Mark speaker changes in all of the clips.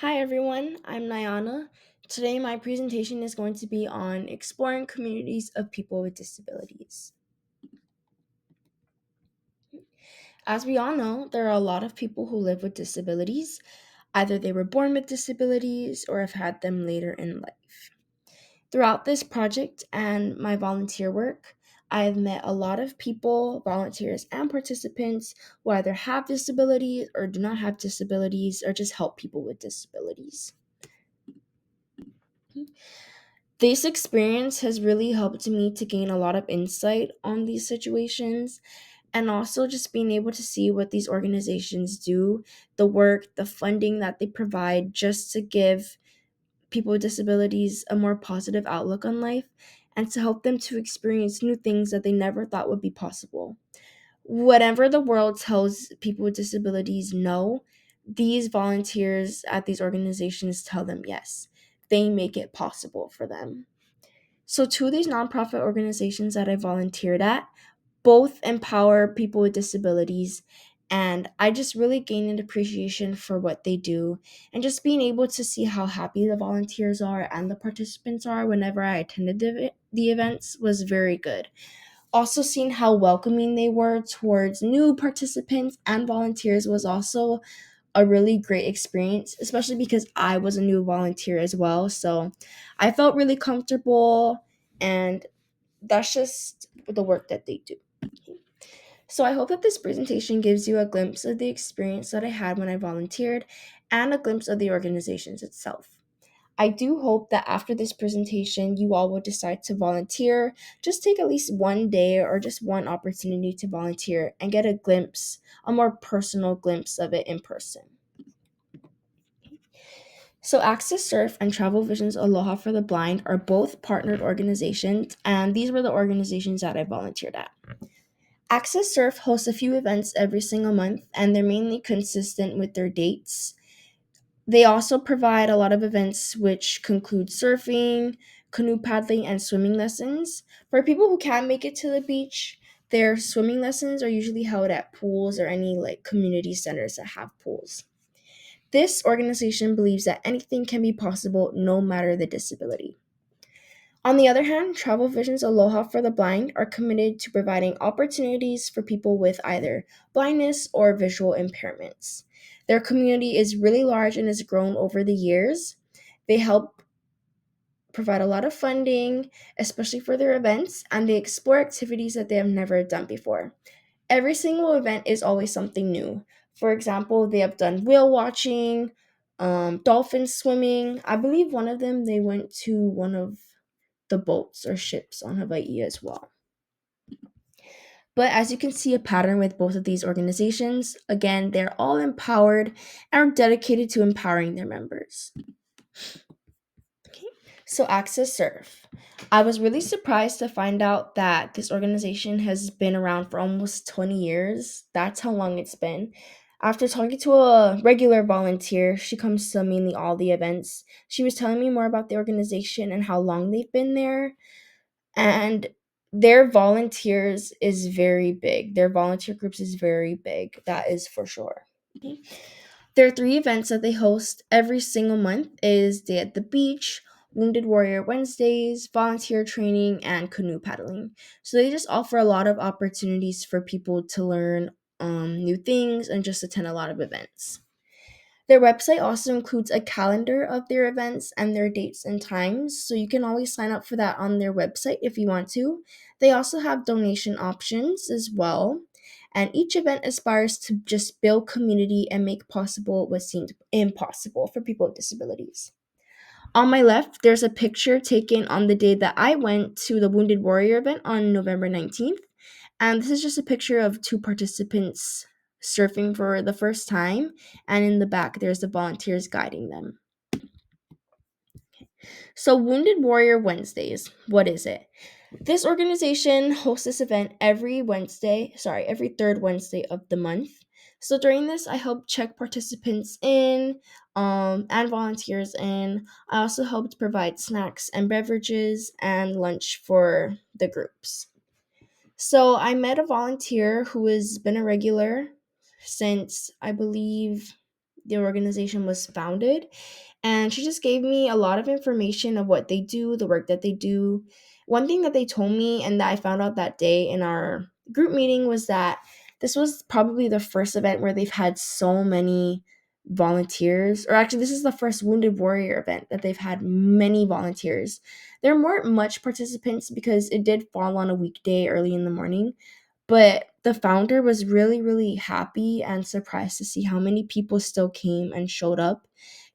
Speaker 1: Hi everyone, I'm Nayana. Today my presentation is going to be on exploring communities of people with disabilities. As we all know, there are a lot of people who live with disabilities. Either they were born with disabilities or have had them later in life. Throughout this project and my volunteer work, I've met a lot of people, volunteers, and participants who either have disabilities or do not have disabilities or just help people with disabilities. This experience has really helped me to gain a lot of insight on these situations and also just being able to see what these organizations do, the work, the funding that they provide just to give people with disabilities a more positive outlook on life and to help them to experience new things that they never thought would be possible. Whatever the world tells people with disabilities no, these volunteers at these organizations tell them yes. They make it possible for them. So, two of these nonprofit organizations that I volunteered at both empower people with disabilities, and I just really gained an appreciation for what they do. And just being able to see how happy the volunteers are and the participants are whenever I attended the events was very good. Also, seeing how welcoming they were towards new participants and volunteers was also a really great experience, especially because I was a new volunteer as well. So I felt really comfortable, and that's just the work that they do. So I hope that this presentation gives you a glimpse of the experience that I had when I volunteered and a glimpse of the organizations itself. I do hope that after this presentation, you all will decide to volunteer. Just take at least one day or just one opportunity to volunteer and get a glimpse, a more personal glimpse of it in person. So, Access Surf and Travel Vision's Aloha for the Blind are both partnered organizations, and these were the organizations that I volunteered at. Access Surf hosts a few events every single month, and they're mainly consistent with their dates. They also provide a lot of events which conclude surfing, canoe paddling, and swimming lessons. For people who can't make it to the beach, their swimming lessons are usually held at pools or any community centers that have pools. This organization believes that anything can be possible no matter the disability. On the other hand, Travel Vision's Aloha for the Blind are committed to providing opportunities for people with either blindness or visual impairments. Their community is really large and has grown over the years. They help provide a lot of funding, especially for their events, and they explore activities that they have never done before. Every single event is always something new. For example, they have done whale watching, dolphin swimming. I believe one of them they went to one of the boats or ships on Hawaii as well. But as you can see a pattern with both of these organizations, again, they're all empowered and are dedicated to empowering their members. Okay. So Access Surf. I was really surprised to find out that this organization has been around for almost 20 years. That's how long it's been. After talking to a regular volunteer, she comes to mainly all the events. She was telling me more about the organization and how long they've been there. And their volunteers is very big. Their volunteer groups is very big. That is for sure. Okay. There are three events that they host every single month is Day at the Beach, Wounded Warrior Wednesdays, volunteer training, and canoe paddling. So they just offer a lot of opportunities for people to learn new things and just attend a lot of events. Their website also includes a calendar of their events and their dates and times, so you can always sign up for that on their website if you want to. They also have donation options as well, and each event aspires to just build community and make possible what seemed impossible for people with disabilities. On my left, there's a picture taken on the day that I went to the Wounded Warrior event on November 19th. And this is just a picture of two participants surfing for the first time. And in the back, there's the volunteers guiding them. So, Wounded Warrior Wednesdays, what is it? This organization hosts this event every third Wednesday of the month. So during this, I help check participants in and volunteers in. I also helped provide snacks and beverages and lunch for the groups. So I met a volunteer who has been a regular since I believe the organization was founded, and she just gave me a lot of information of what they do, the work that they do. One thing that they told me and that I found out that day in our group meeting was that this was probably the first event where they've had so many volunteers, or actually this is the first wounded warrior event that they've had many volunteers. There weren't much participants because it did fall on a weekday early in the morning, but the founder was really, really happy and surprised to see how many people still came and showed up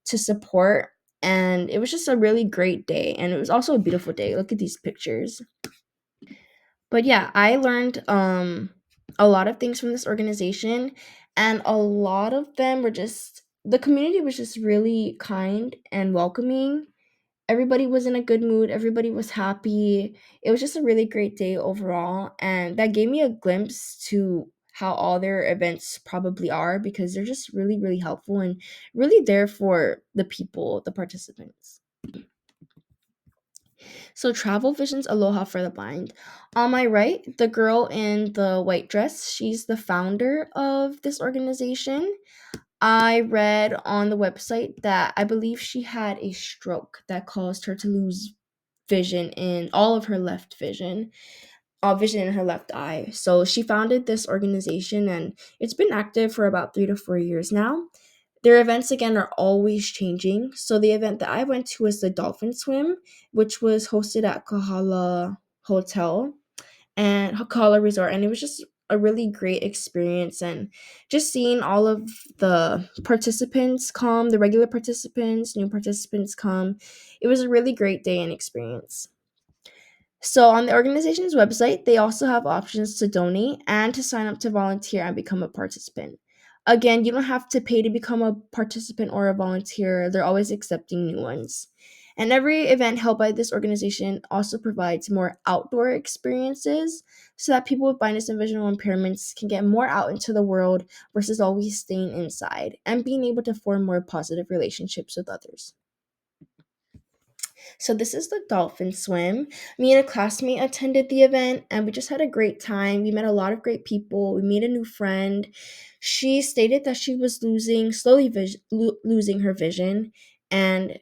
Speaker 1: to support. And it was just a really great day. And it was also a beautiful day. Look at these pictures. But yeah, I learned a lot of things from this organization. And a lot of them were just, the community was just really kind and welcoming. Everybody was in a good mood, everybody was happy. It was just a really great day overall, and that gave me a glimpse to how all their events probably are, because they're just really, really helpful and really there for the people, the participants. So, Travel Visions Aloha for the Blind. On my right, the girl in the white dress, she's the founder of this organization. I read on the website that I believe she had a stroke that caused her to lose vision in all of her left vision, vision in her left eye. So she founded this organization, and it's been active for about 3 to 4 years now. Their events again are always changing. So the event that I went to was the Dolphin Swim, which was hosted at Kahala Hotel and Kahala Resort, and it was just a really great experience. And just seeing all of the participants come, the regular participants, new participants come, it was a really great day and experience. So, on the organization's website, they also have options to donate and to sign up to volunteer and become a participant. Again, you don't have to pay to become a participant or a volunteer, they're always accepting new ones. And every event held by this organization also provides more outdoor experiences so that people with blindness and visual impairments can get more out into the world versus always staying inside and being able to form more positive relationships with others. So this is the dolphin swim. Me and a classmate attended the event and we just had a great time. We met a lot of great people. We made a new friend. She stated that she was losing her vision, and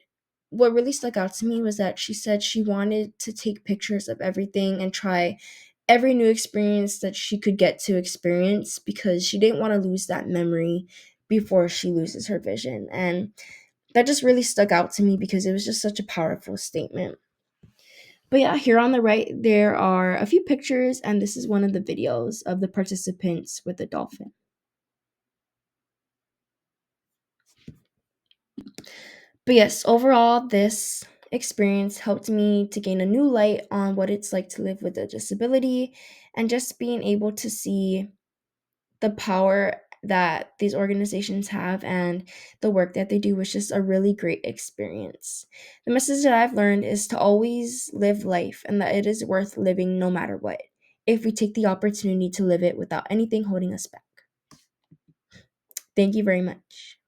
Speaker 1: what really stuck out to me was that she said she wanted to take pictures of everything and try every new experience that she could get to experience because she didn't want to lose that memory before she loses her vision. And that just really stuck out to me because it was just such a powerful statement. But yeah, here on the right, there are a few pictures, and this is one of the videos of the participants with the dolphin. But yes, overall, this experience helped me to gain a new light on what it's like to live with a disability, and just being able to see the power that these organizations have and the work that they do was just a really great experience. The message that I've learned is to always live life and that it is worth living no matter what, if we take the opportunity to live it without anything holding us back. Thank you very much.